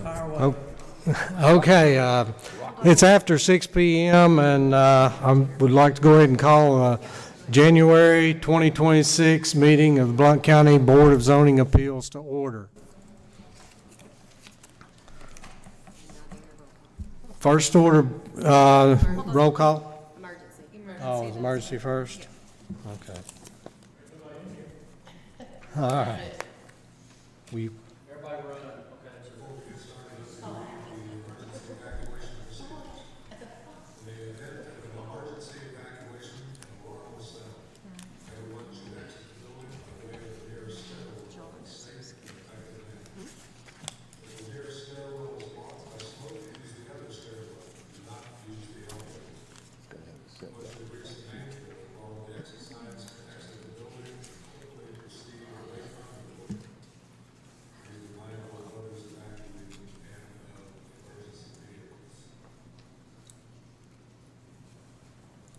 Oh, okay, it's after 6 p.m. and I would like to go ahead and call January 2026 meeting of the Blount County Board of Zoning Appeals to order. First order, roll call? Emergency. Oh, it's emergency first? Okay. All right. We.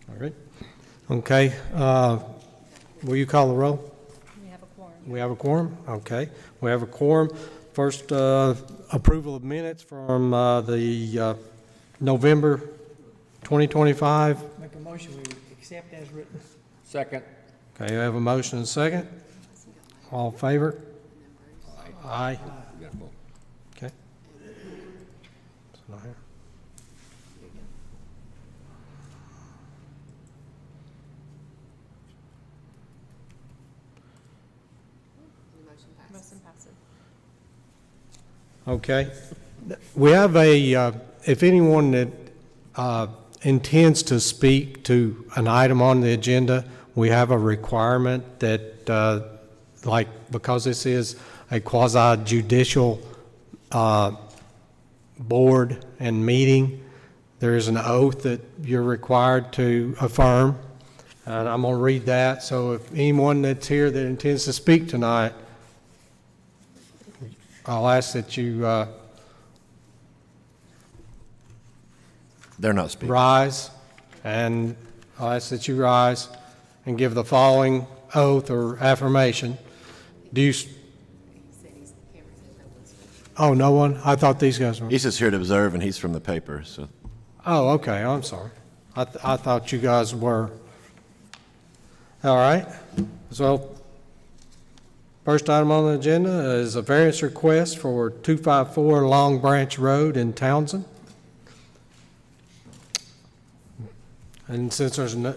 All right. Okay. Will you call the roll? We have a quorum. We have a quorum? Okay. We have a quorum. First, approval of minutes from the November 2025. Make a motion, we accept as written. Second. Okay, you have a motion and a second. All in favor? Aye. Okay. It's not here. Motion passes. Okay. We have if anyone that intends to speak to an item on the agenda, we have a requirement that, because this is a quasi-judicial board and meeting, there is an oath that you're required to affirm. And I'm going to read that. So if anyone that's here that intends to speak tonight, I'll ask that you They're not speaking. rise, and I'll ask that you rise and give the following oath or affirmation. Do you? Oh, no one? I thought these guys were. He's just here to observe, and he's from the paper, so. Oh, okay. I'm sorry. I thought you guys were. All right. So, first item on the agenda is a variance request for 254 Long Branch Road in Townsend. And since there's no,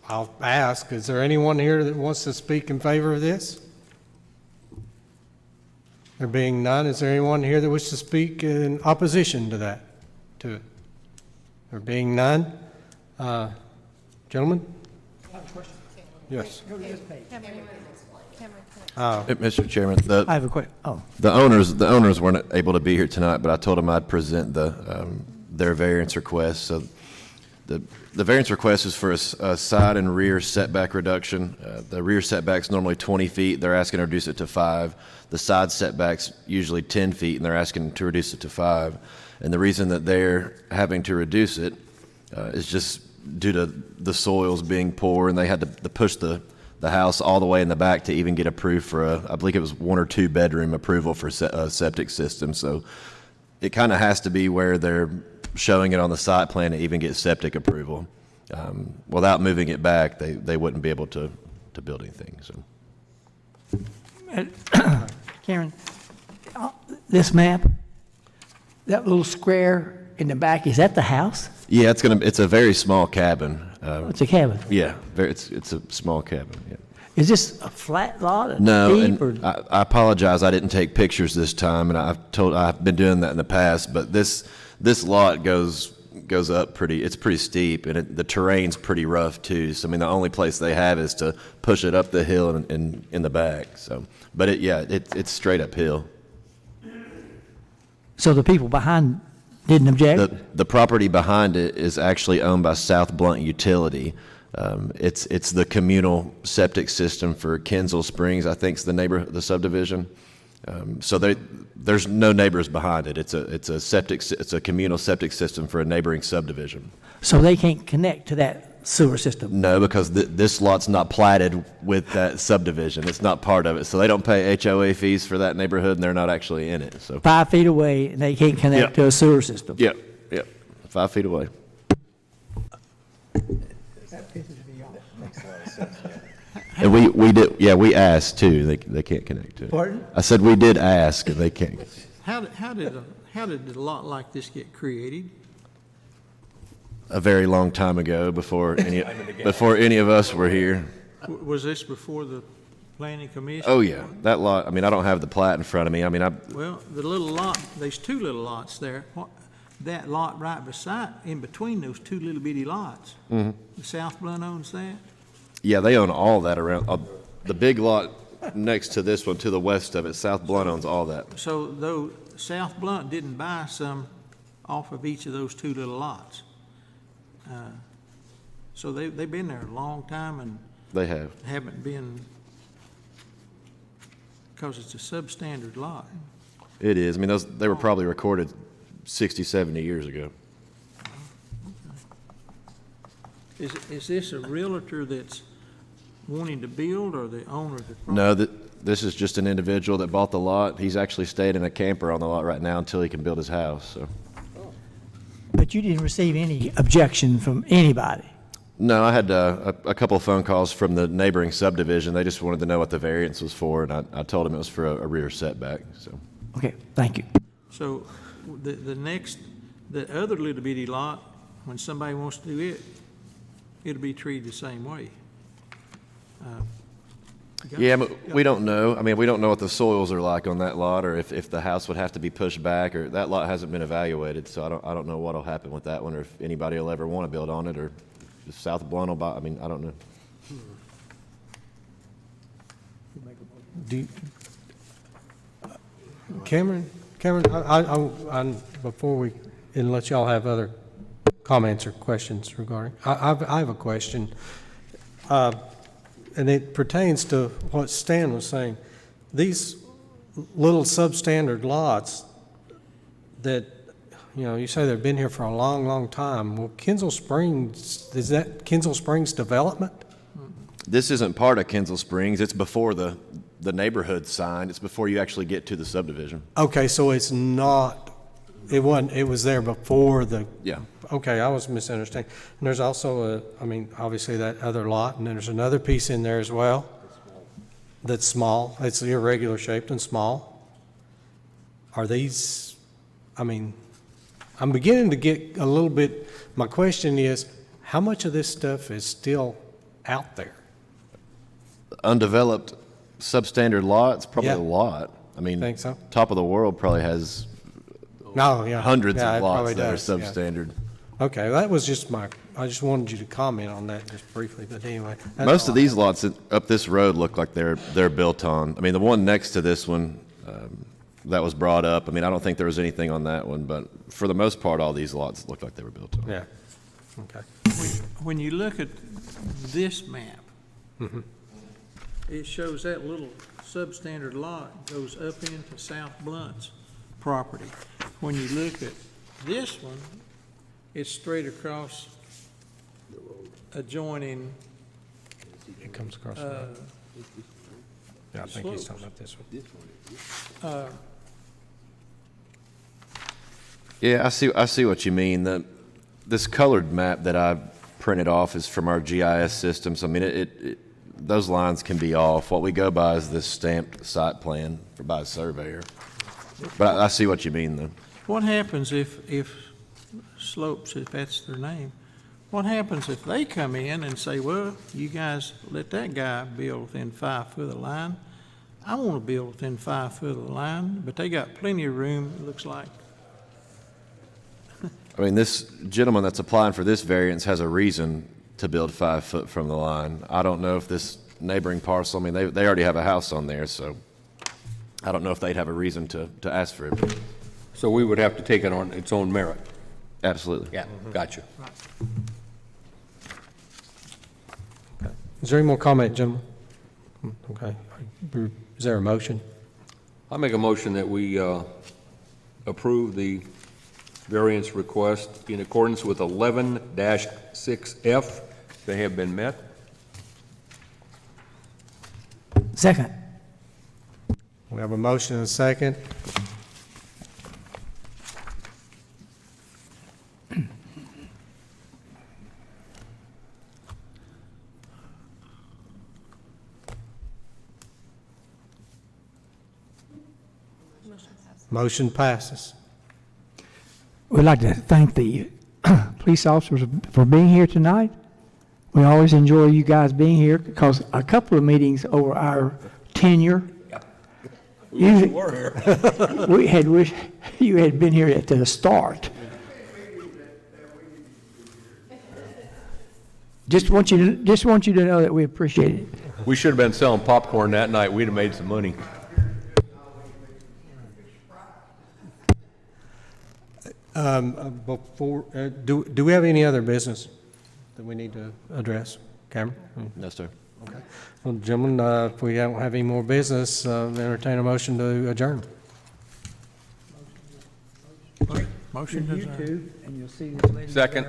I'll ask, is there anyone here that wants to speak in favor of this? There being none, is there anyone here that wishes to speak in opposition to that, to it? There being none, gentlemen? I have a question. Yes. Go to this page. Cameron. Mr. Chairman, the I have a question. Oh, the owners weren't able to be here tonight, but I told them I'd present their variance request. So the variance request is for a side and rear setback reduction. The rear setback's normally 20 feet. They're asking to reduce it to 5. The side setback's usually 10 feet, and they're asking to reduce it to 5. And the reason that they're having to reduce it is just due to the soils being poor, and they had to push the house all the way in the back to even get approved for I believe it was 1 or 2 bedroom approval for a septic system. So it kind of has to be where they're showing it on the site plan to even get septic approval. Without moving it back, they wouldn't be able to build anything. So Karen, this map, that little square in the back, is that the house? yeah, it's a very small cabin. It's a cabin. Yeah, it's a small cabin. Yeah. Is this a flat lot? No, Deep, and or? I apologize. I didn't take pictures this time, and I've been doing that in the past. But this lot goes up pretty. It's pretty steep, and the terrain's pretty rough too. So I mean, the only place they have is to push it up the hill and in the back. So, but it's straight uphill. So the people behind didn't object? The property behind it is actually owned by South Blount Utility. It's the communal septic system for Kensal Springs, I think is the subdivision. So there's no neighbors behind it. It's a communal septic system for a neighboring subdivision. So they can't connect to that sewer system? No, because this lot's not platted with that subdivision. It's not part of it. So they don't pay HOA fees for that neighborhood, and they're not actually in it, so. 5 feet away, and they can't Yeah. connect to a sewer system? Yep, 5 feet away. And we asked too, they can't connect to it. Pardon? I said we did ask, and they can't. How did a lot like this get created? A very long time ago, before any of us were here. Was this before the planning commission? Oh, yeah, that lot, I mean, I don't have the plat in front of me. I mean, Well, the little lot, there's two little lots there. That lot right beside, in between those two little bitty lots. Mm-hmm. The South Blunt owns that? yeah, they own all that around, the big lot next to this one, to the west of it, South Blunt owns all that. So though South Blunt didn't buy some off of each of those two little lots. So they've been there a long time and They have. haven't been, because it's a substandard lot. It is. I mean, they were probably recorded 60, 70 years ago. Is this a realtor that's wanting to build or the owner of the property? No, this is just an individual that bought the lot. He's actually stayed in a camper on the lot right now until he can build his house, so. But you didn't receive any objection from anybody? No, I had a couple of phone calls from the neighboring subdivision. They just wanted to know what the variance was for, and I told them it was for a rear setback, so. Okay, thank you. So the other little bitty lot, when somebody wants to do it, it'll be treated the same way. Yeah, but we don't know. I mean, we don't know what the soils are like on that lot, or if the house would have to be pushed back, or that lot hasn't been evaluated, so I don't know what'll happen with that one, or if anybody will ever want to build on it, or if South Blunt will buy, I mean, I don't know. Cameron, before we, unless y'all have other comments or questions regarding, I have a question. And it pertains to what Stan was saying. These little substandard lots that, you know, you say they've been here for a long, long time. Well, Kensal Springs, is that Kensal Springs development? This isn't part of Kensal Springs. It's before the neighborhood sign. It's before you actually get to the subdivision. Okay, so it's not, it wasn't, it was there before the, Yeah. okay, I was misunderstanding. And there's also obviously that other lot, and then there's another piece in there as well that's small. It's irregular shaped and small. Are these, I mean, I'm beginning to get a little bit, my question is, how much of this stuff is still out there? Undeveloped substandard lots, probably Yeah. a lot. I mean, Think so? Top of the World probably has No, yeah. hundreds Yeah, of it lots probably that are does, yeah. substandard. Okay, that was just I just wanted you to comment on that just briefly, but anyway. that's Most all of I these lots up this road look like they're built on. I mean, the one next to this one that was brought up, I mean, I don't think there was anything on that one, but for the most part, all these lots look like they were built on. Yeah, okay. When you look at this map, Mm-hmm. it shows that little substandard lot goes up into South Blunt's property. When you look at this one, it's straight across adjoining, It comes across the road. Yeah, I think he's talking about this one. Yeah, I see what you mean. This colored map that I printed off is from our GIS system. So I mean, those lines can be off. What we go by is this stamped site plan by a surveyor. But I see what you mean, though. what happens if Slopes, if that's their name, what happens if they come in and say, well, you guys let that guy build within 5 foot of the line? I want to build within 5 foot of the line, but they got plenty of room, it looks like. I mean, this gentleman that's applying for this variance has a reason to build 5 foot from the line. I don't know if this neighboring parcel, I mean, they already have a house on there, so I don't know if they'd have a reason to ask for it. So we would have to take it on its own merit? Absolutely. Yeah, gotcha. Is there any more comment, gentlemen? Okay, is there a motion? I make a motion that we approve the variance request in accordance with 11-6F They have been met. Second. We have a motion and a second. Motion passes. We'd like to thank the police officers for being here tonight. We always enjoy you guys being here because a couple of meetings over our tenure. We had wished you had been here at the start. Just want you to know that we appreciate it. We should have been selling popcorn that night. We'd have made some money. Before, do we have any other business that we need to address? Cameron? No, sir. Well, gentlemen, if we don't have any more business, entertain a motion to adjourn. Motion to adjourn. And you'll see this later. Second.